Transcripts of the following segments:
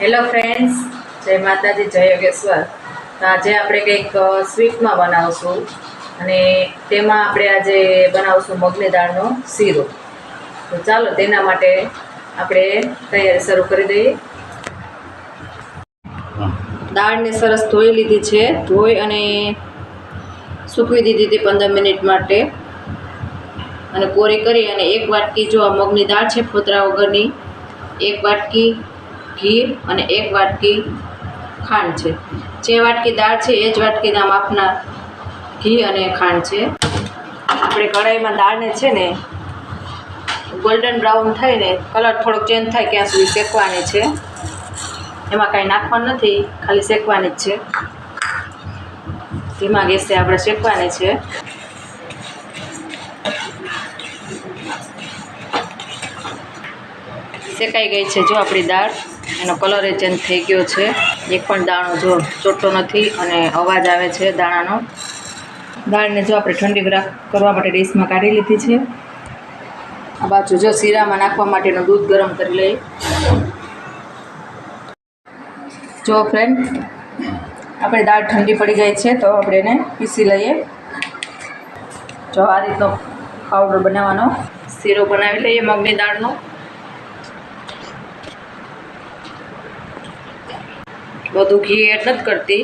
Hello friends, જય માતાજી, જય યોગેશ્વર. તો આજે આપણે કંઈક સ્વીટમાં બનાવશું અને તેમાં આપણે આજે બનાવશું મગની દાળનો શીરો. તો ચાલો તેના માટે આપણે તૈયારી શરૂ કરી દઈએ. દાળને સરસ ધોઈ લીધી છે. ધોઈ અને સૂકવી દીધી હતી 15 મિનિટ માટે અને કોરી કરી અને એક વાટકી જો આ મગની દાળ છે ફોતરા વગરની, એક વાટકી ઘી અને એક વાટકી ખાંડ છે. જે વાટકી દાળ છે એ જ વાટકીના માપના ઘી અને ખાંડ છે. આપણે કઢાઈમાં દાળને છે ને ગોલ્ડન બ્રાઉન થઈને કલર થોડોક ચેન્જ થાય ત્યાં સુધી શેકવાની છે. એમાં કાંઈ નાખવાનું નથી, ખાલી શેકવાની જ છે. ધીમા ગેસે આપણે શેકવાની છે. શેકાઈ ગઈ છે જો આપણી દાળ, એનો કલર એ ચેન્જ થઈ ગયો છે. એક પણ દાણો જો ચોટતો નથી અને અવાજ આવે છે દાણાનો. દાળને જો આપણે ઠંડી કરવા માટે ડીશમાં કાઢી લીધી છે. આ બાજુ જો શીરામાં નાખવા માટેનું દૂધ ગરમ કરી લઈએ. જો ફ્રેન્ડ, આપણી દાળ ઠંડી પડી ગઈ છે તો આપણે એને પીસી લઈએ. જો આ રીતનો પાવડર બનાવવાનો. શીરો બનાવી લઈએ મગની દાળનો. બધું ઘી એડ નથી કરતી,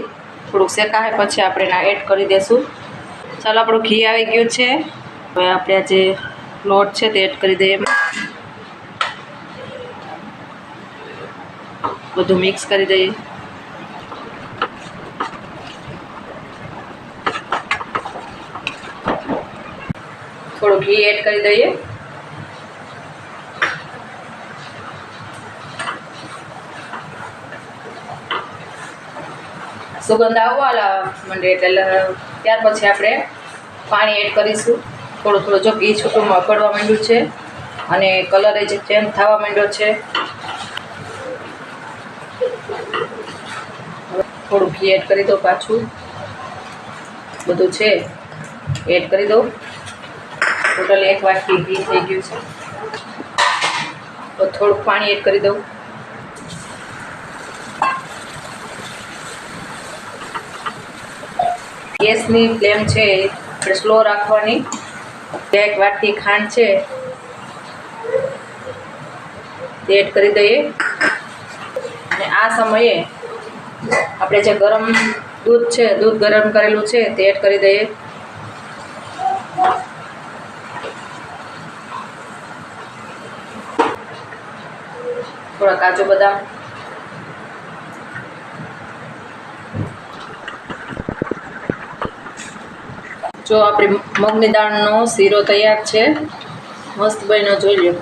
થોડુંક શેકાય પછી આપણે એના એડ કરી દઈશું. ચાલો, આપણું ઘી આવી ગયું છે. હવે આપણે આ જે લોટ છે તે એડ કરી દઈએ. બધું મિક્સ કરી દઈએ. થોડું ઘી એડ કરી દઈએ. સુગંધ આવવા માંડે એટલે ત્યાર પછી આપણે પાણી એડ કરીશું. થોડું થોડું જો ઘી છૂટું પડવા માંડ્યું છે અને કલર એ ચેન્જ થવા માંડ્યો છે. થોડું ઘી એડ કરી દો. પાછું બધું છે એડ કરી દો. ટોટલ 1 વાટકી ઘી થઈ ગયું છે. તો થોડુંક પાણી એડ કરી દઉં. ગેસની ફ્લેમ છે આપણે સ્લો રાખવાની. 1 વાટકી ખાંડ છે તે એડ કરી દઈએ. અને આ સમયે આપણે જે ગરમ દૂધ છે, દૂધ ગરમ કરેલું છે તે એડ કરી દઈએ. થોડા કાજુ બદામ, જો આપણી મગની દાળનો શીરો તૈયાર છે. મસ્ત બન્યો, જોઈ લો.